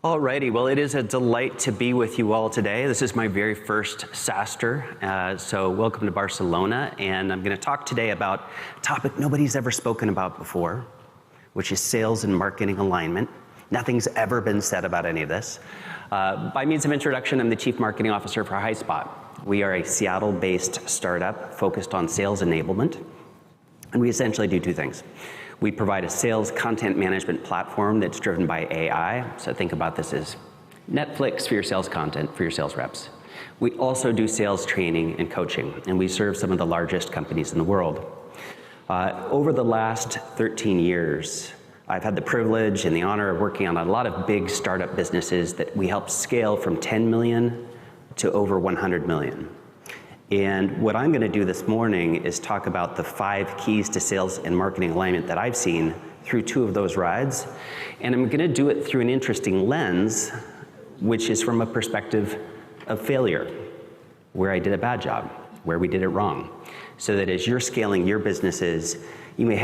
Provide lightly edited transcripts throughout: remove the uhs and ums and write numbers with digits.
Alrighty, well, it is a delight to be with you all today. This is my very first SaaStr, so welcome to Barcelona, and I'm going to talk today about a topic nobody's ever spoken about before, which is sales and marketing alignment. Nothing's ever been said about any of this. By means of introduction, I'm the Chief Marketing Officer for Highspot. We are a Seattle-based startup focused on sales enablement, and we essentially do two things. We provide a sales content management platform that's driven by AI. So think about this as Netflix for your sales content, for your sales reps. We also do sales training and coaching, and we serve some of the largest companies in the world. Over the last 13 years, I've had the privilege and the honor of working on a lot of big startup businesses that we help scale from 10 million to over 100 million. And what I'm going to do this morning is talk about the 5 keys to sales and marketing alignment that I've seen through 2 of those rides. And I'm going to do it through an interesting lens, which is from a perspective of failure, where I did a bad job, where we did it wrong. So that as you're scaling your businesses, you may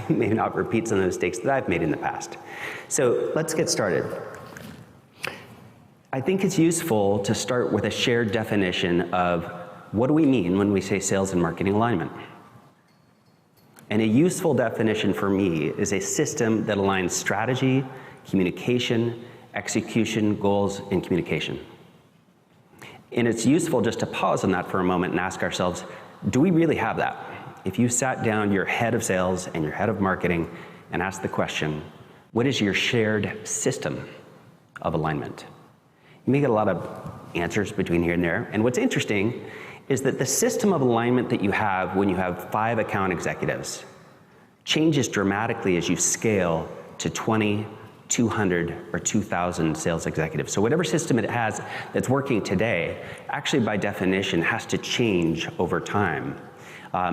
not repeat some of the mistakes that I've made in the past. So let's get started. I think it's useful to start with a shared definition of what do we mean when we say sales and marketing alignment? And a useful definition for me is a system that aligns strategy, communication, execution, goals, and communication. And it's useful just to pause on that for a moment and ask ourselves, do we really have that? If you sat down your head of sales and your head of marketing and asked the question, what is your shared system of alignment? You may get a lot of answers between here and there. And what's interesting is that the system of alignment that you have when you have 5 account executives changes dramatically as you scale to 20, 200, or 2,000 sales executives. So whatever system it has that's working today, actually by definition has to change over time.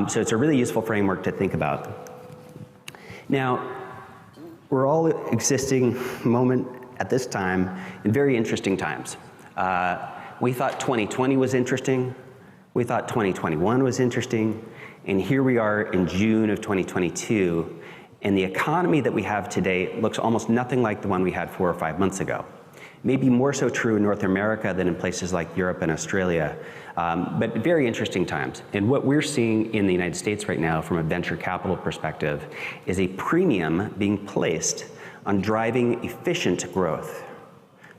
So it's a really useful framework to think about. Now, we're all existing moment at this time in very interesting times. We thought 2020 was interesting. We thought 2021 was interesting, and here we are in June of 2022, and the economy that we have today looks almost nothing like the one we had 4 or 5 months ago. Maybe more so true in North America than in places like Europe and Australia, but very interesting times. And what we're seeing in the United States right now from a venture capital perspective is a premium being placed on driving efficient growth.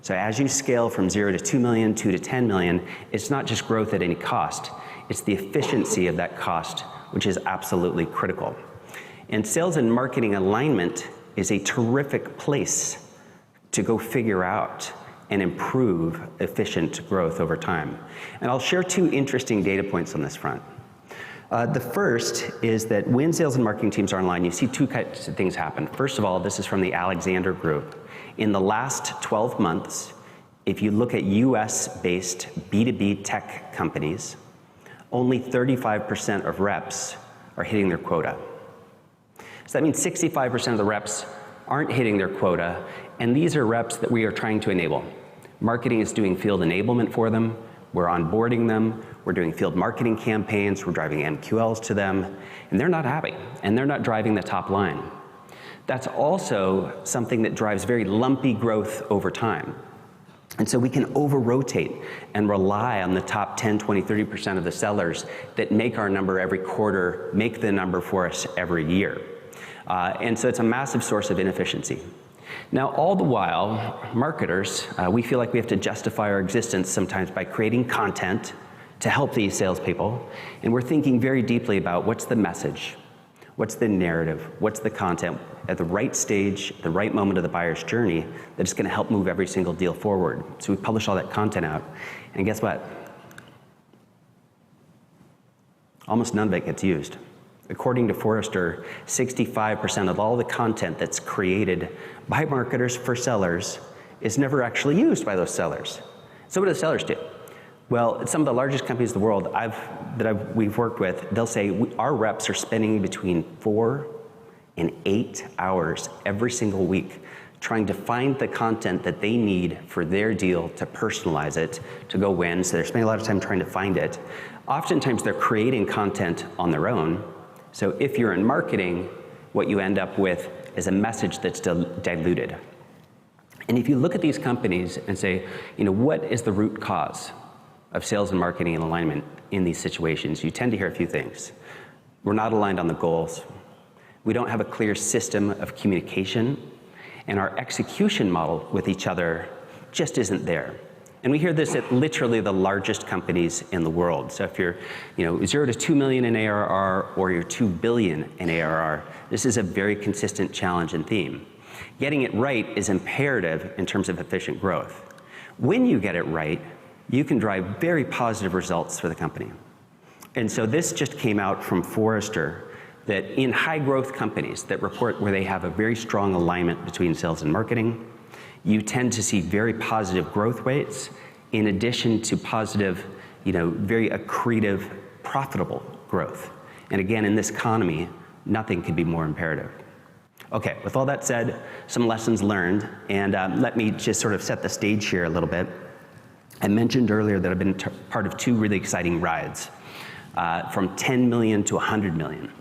So as you scale from 0 to 2 million, 2 to 10 million, it's not just growth at any cost, it's the efficiency of that cost, which is absolutely critical. And sales and marketing alignment is a terrific place to go figure out and improve efficient growth over time. And I'll share 2 interesting data points on this front. The first is that when sales and marketing teams are online, you see 2 kinds of things happen. First of all, this is from the Alexander Group. In the last 12 months, if you look at US-based B2B tech companies, only 35% of reps are hitting their quota. So that means 65% of the reps aren't hitting their quota, and these are reps that we are trying to enable. Marketing is doing field enablement for them, we're onboarding them, we're doing field marketing campaigns, we're driving MQLs to them, and they're not happy, and they're not driving the top line. That's also something that drives very lumpy growth over time. And so we can over-rotate and rely on the top 10, 20, 30% of the sellers that make our number every quarter, make the number for us every year. And so it's a massive source of inefficiency. Now, all the while, marketers, we feel like we have to justify our existence sometimes by creating content to help these salespeople, and we're thinking very deeply about what's the message, what's the narrative, what's the content at the right stage, the right moment of the buyer's journey that is going to help move every single deal forward. So we publish all that content out, and guess what? Almost none of it gets used. According to Forrester, 65% of all the content that's created by marketers for sellers is never actually used by those sellers. So what do the sellers do? Well, at some of the largest companies in the world we've worked with, they'll say our reps are spending between 4 and 8 hours every single week trying to find the content that they need for their deal to personalize it, to go win. So they're spending a lot of time trying to find it. Oftentimes they're creating content on their own. So if you're in marketing, what you end up with is a message that's diluted. And if you look at these companies and say, what is the root cause of sales and marketing and alignment in these situations, you tend to hear a few things. We're not aligned on the goals. We don't have a clear system of communication, and our execution model with each other just isn't there. And we hear this at literally the largest companies in the world. So if you're 0 to 2 million in ARR or you're 2 billion in ARR, this is a very consistent challenge and theme. Getting it right is imperative in terms of efficient growth. When you get it right, you can drive very positive results for the company. And so this just came out from Forrester, that in high growth companies that report where they have a very strong alignment between sales and marketing, you tend to see very positive growth rates in addition to positive, very accretive, profitable growth. And again, in this economy, nothing could be more imperative. Okay, with all that said, some lessons learned, and let me just sort of set the stage here a little bit. I mentioned earlier that I've been part of 2 really exciting rides, from 10 million to 100 million.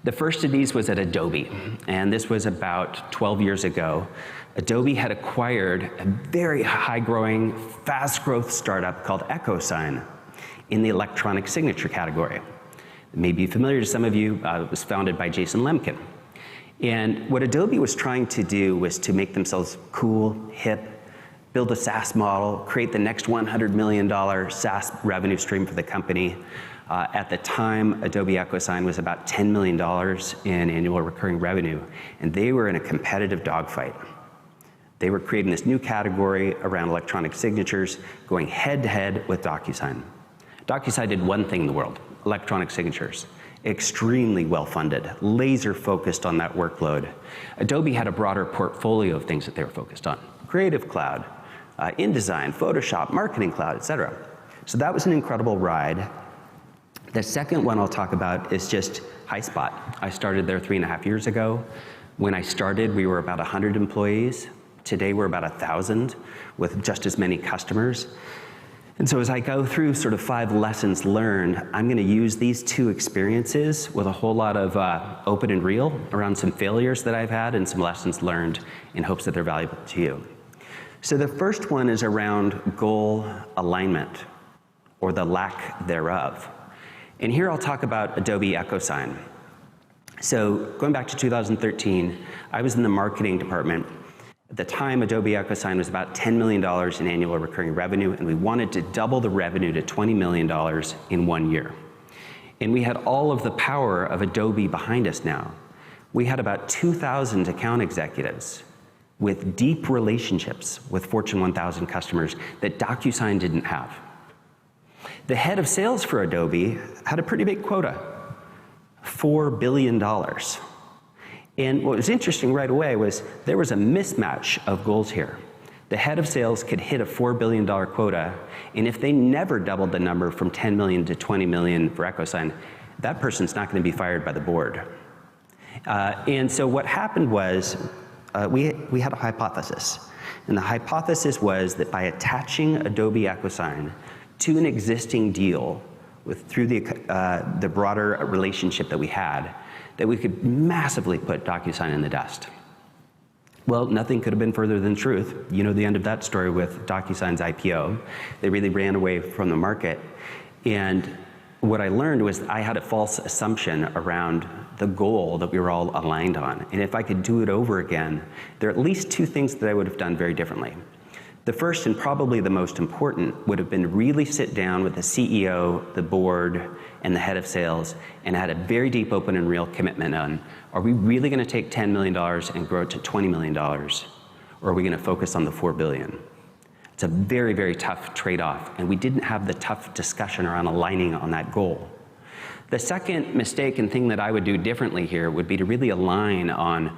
The first of these was at Adobe, and this was about 12 years ago. Adobe had acquired a very high-growing, fast-growth startup called EchoSign in the electronic signature category. It may be familiar to some of you. It was founded by Jason Lemkin. And what Adobe was trying to do was to make themselves cool, hip, build a SaaS model, create the next $100 million SaaS revenue stream for the company. At the time, Adobe EchoSign was about $10 million in annual recurring revenue, and they were in a competitive dogfight. They were creating this new category around electronic signatures, going head-to-head with DocuSign. DocuSign did one thing in the world, electronic signatures. Extremely well-funded, laser-focused on that workload. Adobe had a broader portfolio of things that they were focused on. Creative Cloud, InDesign, Photoshop, Marketing Cloud, etc. So that was an incredible ride. The second one I'll talk about is just Highspot. I started there 3.5 years ago. When I started, we were about 100 employees. Today, we're about 1,000 with just as many customers. And so as I go through sort of 5 lessons learned, I'm going to use these 2 experiences with a whole lot of open and real around some failures that I've had and some lessons learned in hopes that they're valuable to you. So the first one is around goal alignment, or the lack thereof. And here I'll talk about Adobe EchoSign. So going back to 2013, I was in the marketing department. At the time, Adobe EchoSign was about $10 million in annual recurring revenue, and we wanted to double the revenue to $20 million in 1 year. And we had all of the power of Adobe behind us now. We had about 2,000 account executives with deep relationships with Fortune 1000 customers that DocuSign didn't have. The head of sales for Adobe had a pretty big quota, $4 billion. And what was interesting right away was there was a mismatch of goals here. The head of sales could hit a $4 billion quota, and if they never doubled the number from 10 million to 20 million for EchoSign, that person's not going to be fired by the board. And so what happened was we had a hypothesis. And the hypothesis was that by attaching Adobe EchoSign to an existing deal through the broader relationship that we had, that we could massively put DocuSign in the dust. Well, nothing could have been further than truth. You know the end of that story with DocuSign's IPO. They really ran away from the market. And what I learned was I had a false assumption around the goal that we were all aligned on. And if I could do it over again, there are at least 2 things that I would have done very differently. The first, and probably the most important, would have been really sit down with the CEO, the board, and the head of sales, and had a very deep, open, and real commitment on, are we really going to take $10 million and grow it to $20 million? Or are we going to focus on the $4 billion? It's a very, very tough trade-off, and we didn't have the tough discussion around aligning on that goal. The second mistake and thing that I would do differently here would be to really align on,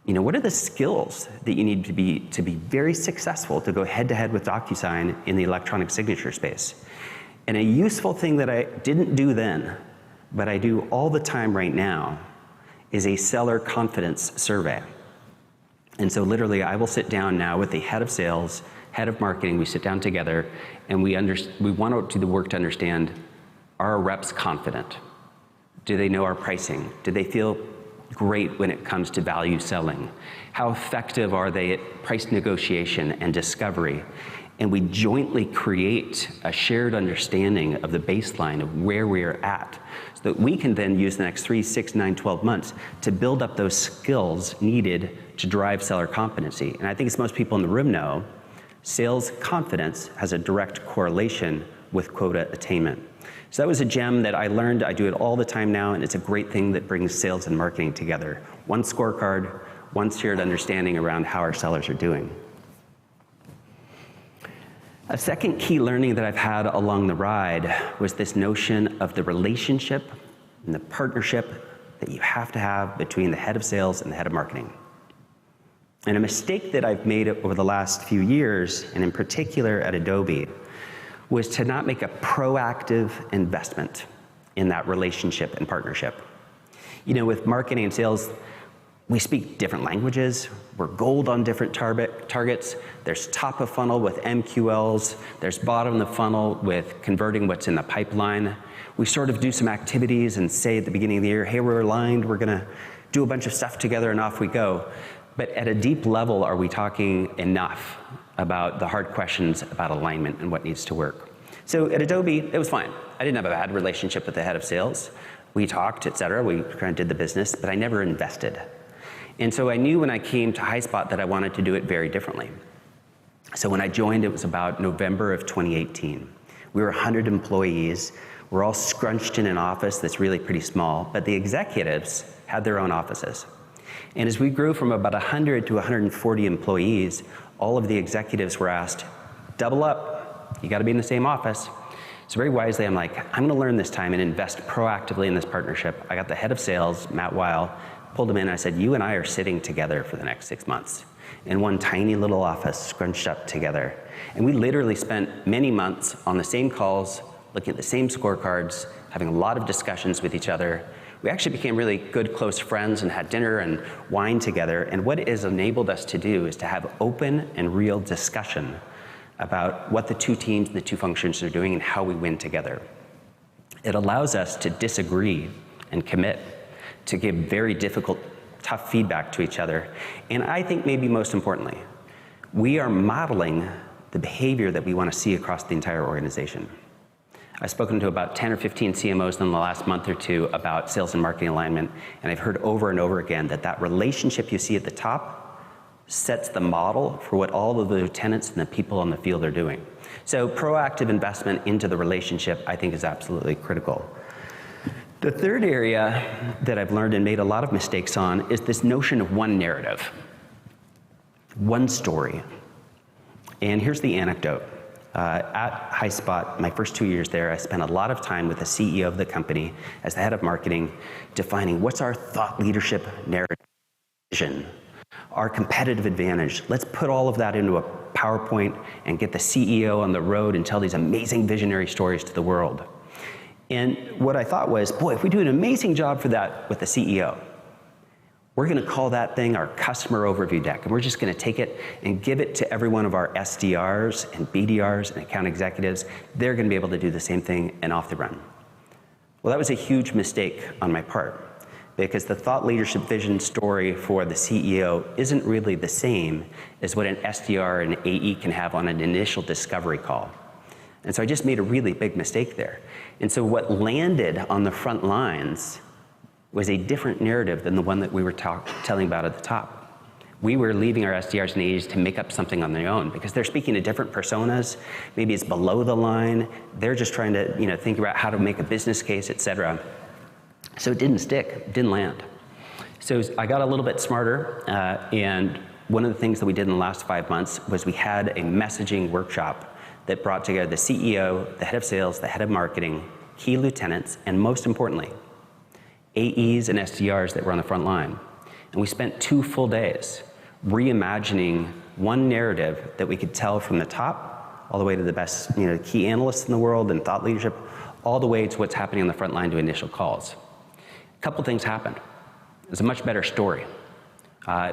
what are the skills that you need to be very successful to go head-to-head with DocuSign in the electronic signature space? And a useful thing that I didn't do then, but I do all the time right now, is a seller confidence survey. And so literally, I will sit down now with the head of sales, head of marketing, we sit down together, and we want to do the work to understand, are our reps confident? Do they know our pricing? Do they feel great when it comes to value selling? How effective are they at price negotiation and discovery? And we jointly create a shared understanding of the baseline of where we're at, so that we can then use the next 3, 6, 9, 12 months to build up those skills needed to drive seller competency. And I think as most people in the room know, sales confidence has a direct correlation with quota attainment. So that was a gem that I learned. I do it all the time now, and it's a great thing that brings sales and marketing together. One scorecard, one shared understanding around how our sellers are doing. A second key learning that I've had along the ride was this notion of the relationship and the partnership that you have to have between the head of sales and the head of marketing. And a mistake that I've made over the last few years, and in particular at Adobe, was to not make a proactive investment in that relationship and partnership. You know, with marketing and sales, we speak different languages. We're gold on different targets. There's top of funnel with MQLs. There's bottom of the funnel with converting what's in the pipeline. We sort of do some activities and say at the beginning of the year, hey, we're aligned. We're gonna do a bunch of stuff together and off we go. But at a deep level, are we talking enough about the hard questions about alignment and what needs to work? So at Adobe, it was fine. I didn't have a bad relationship with the head of sales. We talked, et cetera. We kind of did the business, but I never invested. And so I knew when I came to Highspot that I wanted to do it very differently. So when I joined, it was about November of 2018. We were 100 employees. We're all scrunched in an office that's really pretty small, but the executives had their own offices. And as we grew from about 100 to 140 employees, all of the executives were asked, double up, you gotta be in the same office. So very wisely, I'm like, I'm gonna learn this time and invest proactively in this partnership. I got the head of sales, Matt Weil, pulled him in and I said, you and I are sitting together for the next 6 months in one tiny little office, scrunched up together. And we literally spent many months on the same calls, looking at the same scorecards, having a lot of discussions with each other. We actually became really good, close friends and had dinner and wine together. And what it has enabled us to do is to have open and real discussion about what the two teams and the two functions are doing and how we win together. It allows us to disagree and commit, to give very difficult, tough feedback to each other. And I think maybe most importantly, we are modeling the behavior that we want to see across the entire organization. I've spoken to about 10 or 15 CMOs in the last month or two about sales and marketing alignment, and I've heard over and over again that that relationship you see at the top sets the model for what all of the lieutenants and the people on the field are doing. So proactive investment into the relationship, I think, is absolutely critical. The third area that I've learned and made a lot of mistakes on is this notion of one narrative, one story. And here's the anecdote. At Highspot, my first 2 years there, I spent a lot of time with the CEO of the company as the head of marketing, defining what's our thought leadership narrative, vision, our competitive advantage. Let's put all of that into a PowerPoint and get the CEO on the road and tell these amazing visionary stories to the world. And what I thought was, boy, if we do an amazing job for that with the CEO, we're gonna call that thing our customer overview deck, and we're just gonna take it and give it to every one of our SDRs and BDRs and account executives. They're gonna be able to do the same thing and off the run. Well, that was a huge mistake on my part, because the thought leadership vision story for the CEO isn't really the same as what an SDR and AE can have on an initial discovery call. And so I just made a really big mistake there. And so what landed on the front lines was a different narrative than the one that we were telling about at the top. We were leaving our SDRs and AEs to make up something on their own because they're speaking to different personas. Maybe it's below the line. They're just trying to, think about how to make a business case, et cetera. So it didn't stick, it didn't land. So I got a little bit smarter, and one of the things that we did in the last 5 months was we had a messaging workshop that brought together the CEO, the head of sales, the head of marketing, key lieutenants, and most importantly, AEs and SDRs that were on the front line. And we spent 2 full days reimagining one narrative that we could tell from the top all the way to the best key analysts in the world and thought leadership, all the way to what's happening on the front line to initial calls. A couple things happened. It was a much better story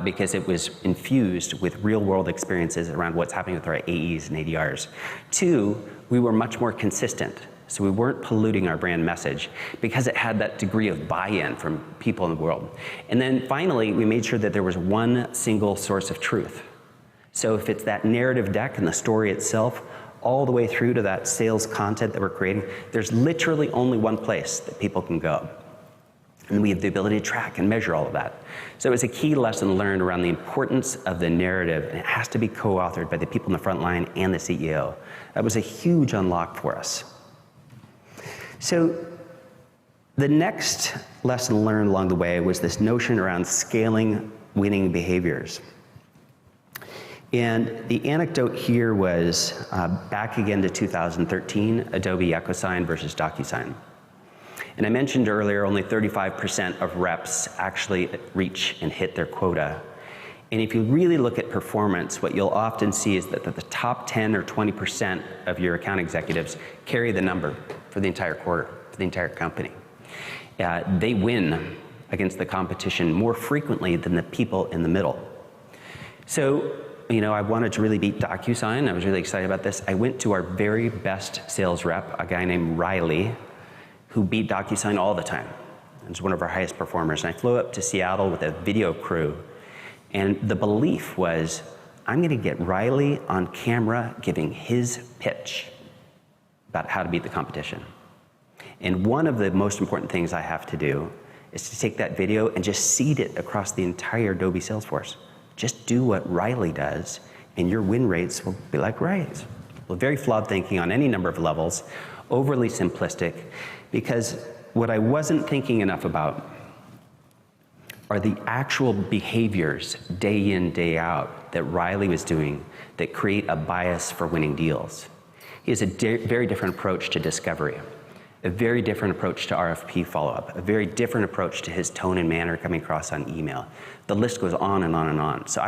because it was infused with real world experiences around what's happening with our AEs and ADRs. 2, we were much more consistent So we weren't polluting our brand message because it had that degree of buy-in from people in the world. And then finally, we made sure that there was one single source of truth. So if it's that narrative deck and the story itself, all the way through to that sales content that we're creating, there's literally only one place that people can go. And we have the ability to track and measure all of that. So it was a key lesson learned around the importance of the narrative, and it has to be co-authored by the people in the front line and the CEO. That was a huge unlock for us. So the next lesson learned along the way was this notion around scaling winning behaviors. And the anecdote here was back again to 2013, Adobe EchoSign versus DocuSign. And I mentioned earlier, only 35% of reps actually reach and hit their quota. And if you really look at performance, what you'll often see is that the top 10 or 20% of your account executives carry the number for the entire quarter, for the entire company. They win against the competition more frequently than the people in the middle. So, I wanted to really beat DocuSign. I was really excited about this. I went to our very best sales rep, a guy named Riley, who beat DocuSign all the time. He was one of our highest performers. And I flew up to Seattle with a video crew. And the belief was, I'm going to get Riley on camera giving his pitch about how to beat the competition. And one of the most important things I have to do is to take that video and just seed it across the entire Adobe Salesforce. Just do what Riley does, and your win rates will be like Riley's. Well, very flawed thinking on any number of levels, overly simplistic, because what I wasn't thinking enough about are the actual behaviors day in, day out that Riley was doing that create a bias for winning deals. He has a very different approach to discovery, a very different approach to RFP follow-up, a very different approach to his tone and manner coming across on email. The list goes on and on and on. So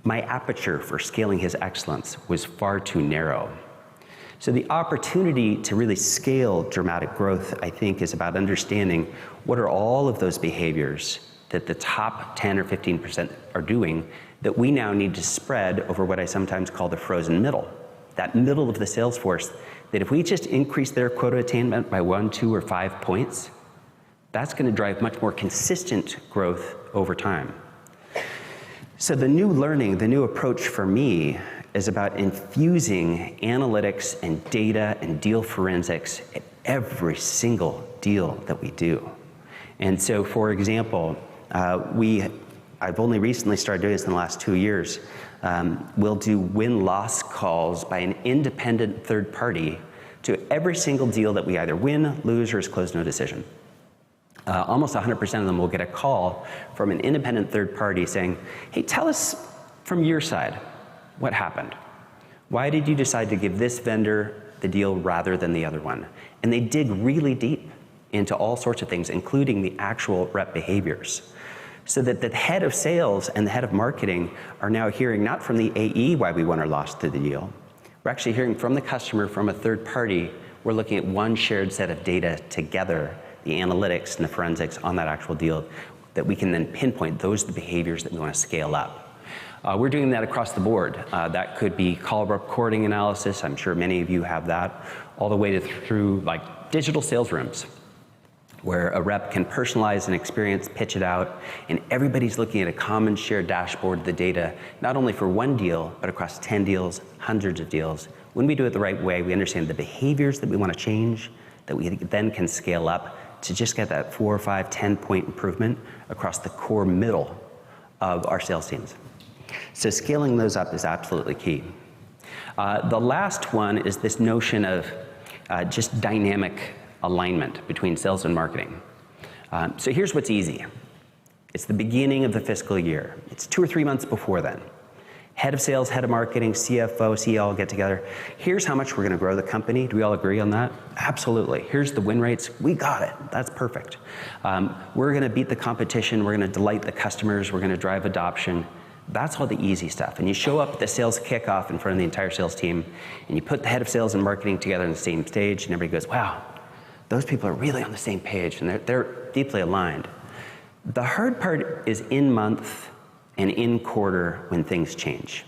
my aperture for scaling his excellence was far too narrow. So the opportunity to really scale dramatic growth, I think, is about understanding what are all of those behaviors that the top 10 or 15% are doing that we now need to spread over what I sometimes call the frozen middle. That middle of the sales force, that if we just increase their quota attainment by 1, 2, or 5 points, that's going to drive much more consistent growth over time. So the new learning, the new approach for me is about infusing analytics and data and deal forensics at every single deal that we do. And so, for example, I've only recently started doing this in the last 2 years. We'll do win-loss calls by an independent third party to every single deal that we either win, lose, or is closed no decision. Almost 100% of them will get a call from an independent third party saying, hey, tell us from your side, what happened? Why did you decide to give this vendor the deal rather than the other one? And they dig really deep into all sorts of things, including the actual rep behaviors. So that the head of sales and the head of marketing are now hearing not from the AE why we won or lost to the deal. We're actually hearing from the customer, from a third party. We're looking at one shared set of data together, the analytics and the forensics on that actual deal, that we can then pinpoint those are the behaviors that we want to scale up. We're doing that across the board. That could be call recording analysis. I'm sure many of you have that, all the way through like digital sales rooms, where a rep can personalize an experience, pitch it out, and everybody's looking at a common shared dashboard of the data, not only for one deal, but across 10 deals, hundreds of deals. When we do it the right way, we understand the behaviors that we want to change, that we then can scale up to just get that 4 or 5, 10-point improvement across the core middle of our sales teams. So scaling those up is absolutely key. The last one is this notion of just dynamic alignment between sales and marketing. So here's what's easy. It's the beginning of the fiscal year. It's 2 or 3 months before then. Head of sales, head of marketing, CFO, CEO all get together. Here's how much we're going to grow the company. Do we all agree on that? Absolutely. Here's the win rates. We got it. That's perfect. We're going to beat the competition. We're going to delight the customers. We're going to drive adoption. That's all the easy stuff. And you show up at the sales kickoff in front of the entire sales team, and you put the head of sales and marketing together on the same stage, and everybody goes, wow, those people are really on the same page, and they're deeply aligned. The hard part is in month and in quarter when things change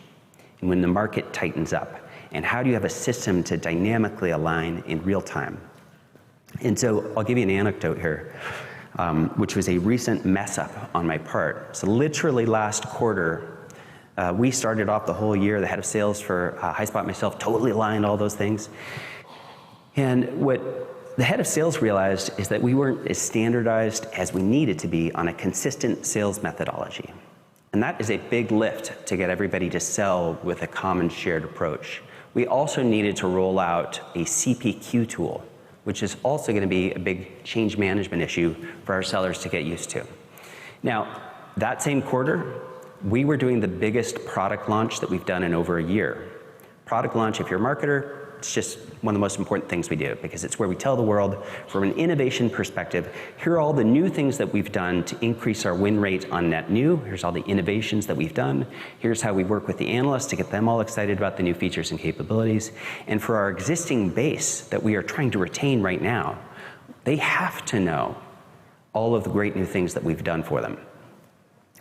and when the market tightens up. And how do you have a system to dynamically align in real time? And so I'll give you an anecdote here, which was a recent mess up on my part. So literally last quarter, we started off the whole year, the head of sales for Highspot, myself, totally aligned all those things. And what the head of sales realized is that we weren't as standardized as we needed to be on a consistent sales methodology. And that is a big lift to get everybody to sell with a common shared approach. We also needed to roll out a CPQ tool, which is also going to be a big change management issue for our sellers to get used to. Now, that same quarter, we were doing the biggest product launch that we've done in over a year. Product launch, if you're a marketer, it's just one of the most important things we do because it's where we tell the world from an innovation perspective, here are all the new things that we've done to increase our win rate on net new. Here's all the innovations that we've done. Here's how we work with the analysts to get them all excited about the new features and capabilities. And for our existing base that we are trying to retain right now, they have to know all of the great new things that we've done for them.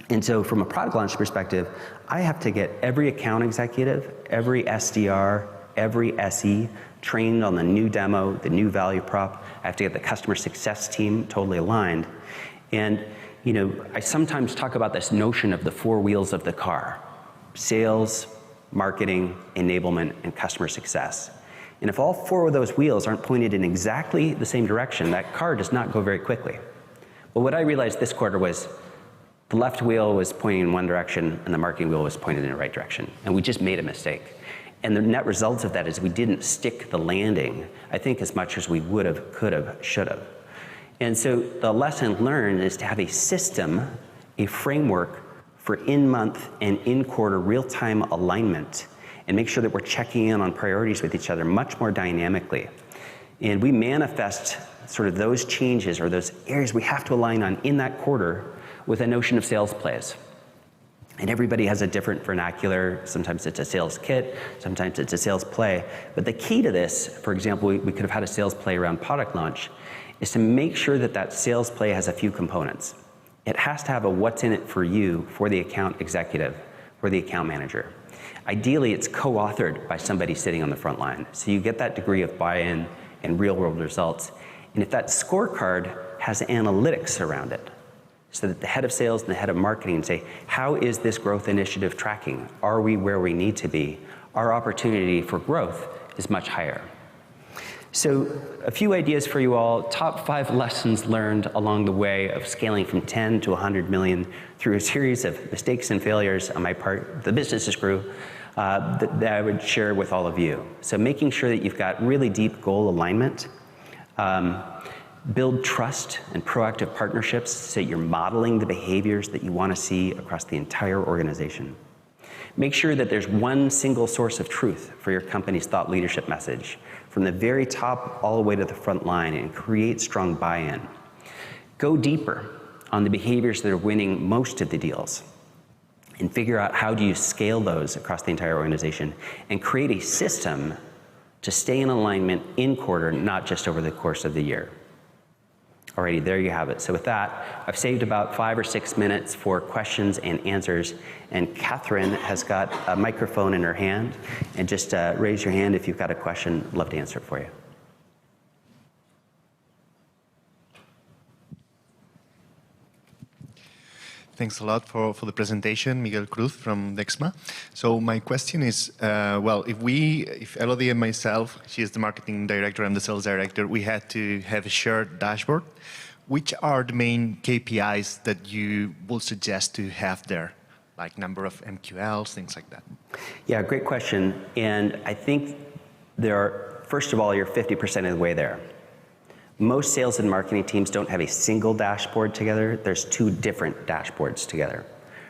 And so from a product launch perspective, I have to get every account executive, every SDR, every SE trained on the new demo, the new value prop. I have to get the customer success team totally aligned. And I sometimes talk about this notion of the four wheels of the car: sales, marketing, enablement, and customer success. And if all four of those wheels aren't pointed in exactly the same direction, that car does not go very quickly. Well, what I realized this quarter was the left wheel was pointing in one direction and the marketing wheel was pointed in the right direction. And we just made a mistake. And the net result of that is we didn't stick the landing, I think, as much as we would have, could have, should have. And so the lesson learned is to have a system, a framework for in-month and in-quarter real-time alignment and make sure that we're checking in on priorities with each other much more dynamically. And we manifest sort of those changes or those areas we have to align on in that quarter with a notion of sales plays. And everybody has a different vernacular. Sometimes it's a sales kit, sometimes it's a sales play. But the key to this, for example, we could have had a sales play around product launch, is to make sure that that sales play has a few components. It has to have a what's in it for you, for the account executive, for the account manager. Ideally, it's co-authored by somebody sitting on the front line. So you get that degree of buy-in and real-world results. And if that scorecard has analytics around it, so that the head of sales and the head of marketing say, how is this growth initiative tracking? Are we where we need to be? Our opportunity for growth is much higher. So a few ideas for you all. Top 5 lessons learned along the way of scaling from 10 to 100 million through a series of mistakes and failures on my part. The business just grew that I would share with all of you. So making sure that you've got really deep goal alignment. Build trust and proactive partnerships so that you're modeling the behaviors that you want to see across the entire organization. Make sure that there's one single source of truth for your company's thought leadership message, from the very top all the way to the front line, and create strong buy-in. Go deeper on the behaviors that are winning most of the deals, and figure out how do you scale those across the entire organization, and create a system to stay in alignment in quarter, not just over the course of the year. Alrighty, there you have it. So with that, I've saved about 5 or 6 minutes for questions and answers. And Catherine has got a microphone in her hand. And just raise your hand if you've got a question. I'd love to answer it for you. Thanks a lot for the presentation, Miguel Cruz from Dexma. So my question is, well, if Elodie and myself, she is the marketing director and the sales director, we had to have a shared dashboard. Which are the main KPIs that you would suggest to have there? Like number of MQLs, things like that. Yeah, great question. And I think first of all, you're 50% of the way there. Most sales and marketing teams don't have a single dashboard together. There's 2 different dashboards together,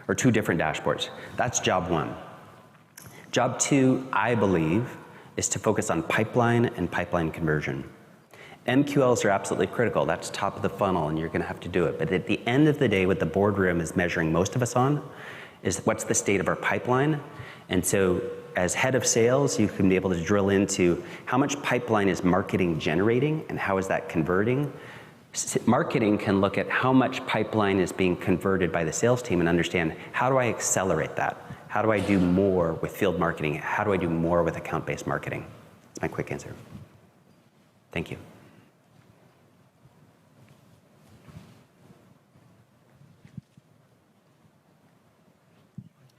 or 2 different dashboards. That's job 1. Job 2, I believe, is to focus on pipeline and pipeline conversion. MQLs are absolutely critical. That's top of the funnel, and you're going to have to do it. But at the end of the day, what the boardroom is measuring most of us on is what's the state of our pipeline. And so as head of sales, you can be able to drill into how much pipeline is marketing generating and how is that converting. Marketing can look at how much pipeline is being converted by the sales team and understand, how do I accelerate that? How do I do more with field marketing? How do I do more with account-based marketing? That's my quick answer. Thank you.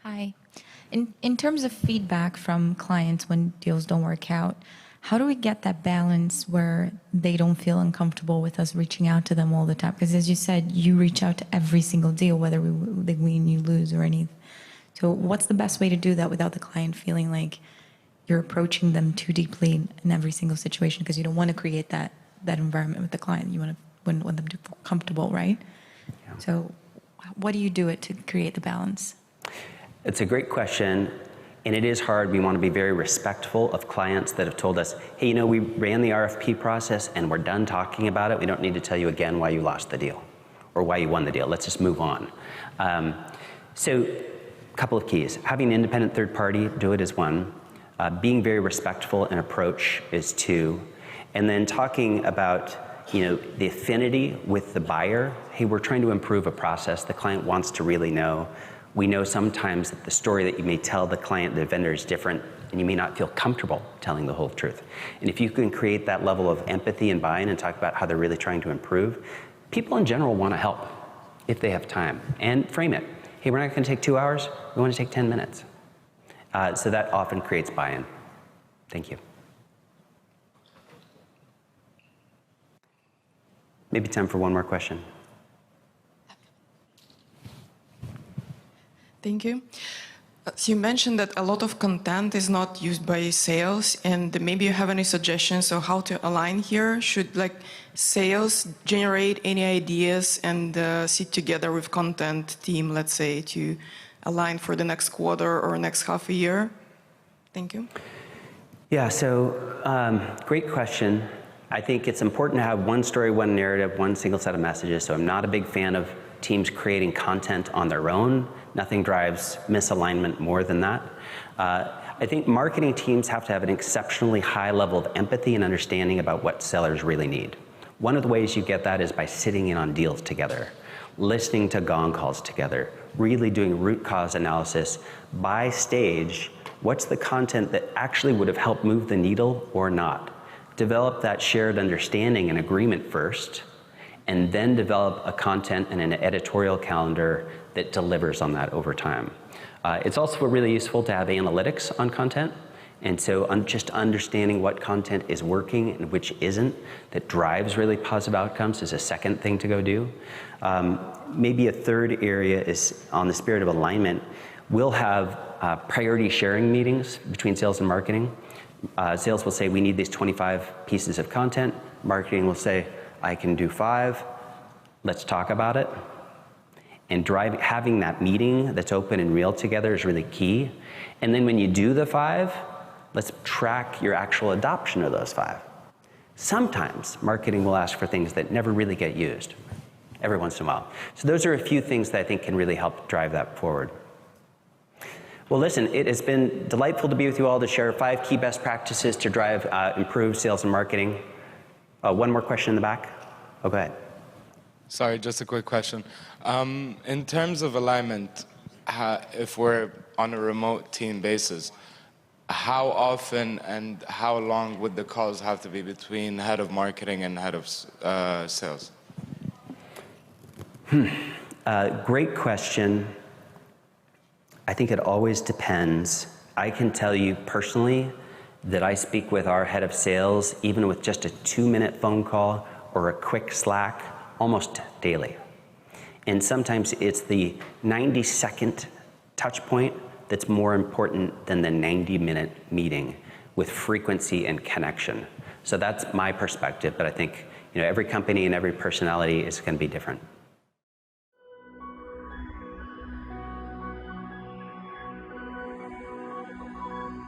Hi. In terms of feedback from clients when deals don't work out, how do we get that balance where they don't feel uncomfortable with us reaching out to them all the time? Because as you said, you reach out to every single deal, whether they win, you lose, or anything. So what's the best way to do that without the client feeling like you're approaching them too deeply in every single situation? Because you don't want to create that environment with the client. You want them to feel comfortable, right? Yeah. So what do you do it to create the balance? It's a great question, and it is hard. We want to be very respectful of clients that have told us, hey, we ran the RFP process and we're done talking about it. We don't need to tell you again why you lost the deal or why you won the deal. Let's just move on. So a couple of keys. Having an independent third party do it is one. Being very respectful in approach is two. And then talking about the affinity with the buyer. Hey, we're trying to improve a process. The client wants to really know. We know sometimes that the story that you may tell the client, the vendor, is different, and you may not feel comfortable telling the whole truth. And if you can create that level of empathy and buy-in and talk about how they're really trying to improve, people in general want to help if they have time. And frame it. Hey, we're not going to take 2 hours. We want to take 10 minutes. So that often creates buy-in. Thank you. Maybe time for one more question. Thank you. So you mentioned that a lot of content is not used by sales, and maybe you have any suggestions on how to align here? Should sales generate any ideas and sit together with content team, let's say, to align for the next quarter or next half a year? Thank you. Yeah, so great question. I think it's important to have one story, one narrative, one single set of messages. So I'm not a big fan of teams creating content on their own. Nothing drives misalignment more than that. I think marketing teams have to have an exceptionally high level of empathy and understanding about what sellers really need. One of the ways you get that is by sitting in on deals together, listening to gong calls together, really doing root cause analysis by stage. What's the content that actually would have helped move the needle or not? Develop that shared understanding and agreement first, and then develop a content and an editorial calendar that delivers on that over time. It's also really useful to have analytics on content. And so just understanding what content is working and which isn't, that drives really positive outcomes, is a second thing to go do. Maybe a third area is on the spirit of alignment. We'll have priority sharing meetings between sales and marketing. Sales will say, we need these 25 pieces of content. Marketing will say, I can do 5. Let's talk about it. And having that meeting that's open and real together is really key. And then when you do the 5, let's track your actual adoption of those 5. Sometimes marketing will ask for things that never really get used, every once in a while. So those are a few things that I think can really help drive that forward. Well, listen, it has been delightful to be with you all to share 5 key best practices to drive improved sales and marketing. One more question in the back. Oh, go ahead. Sorry, just a quick question. In terms of alignment, if we're on a remote team basis, how often and how long would the calls have to be between head of marketing and head of sales? Great question. I think it always depends. I can tell you personally that I speak with our head of sales, even with just a 2-minute phone call or a quick Slack, almost daily. And sometimes it's the 90-second touch point that's more important than the 90-minute meeting with frequency and connection. So that's my perspective, but I think every company and every personality is going to be different.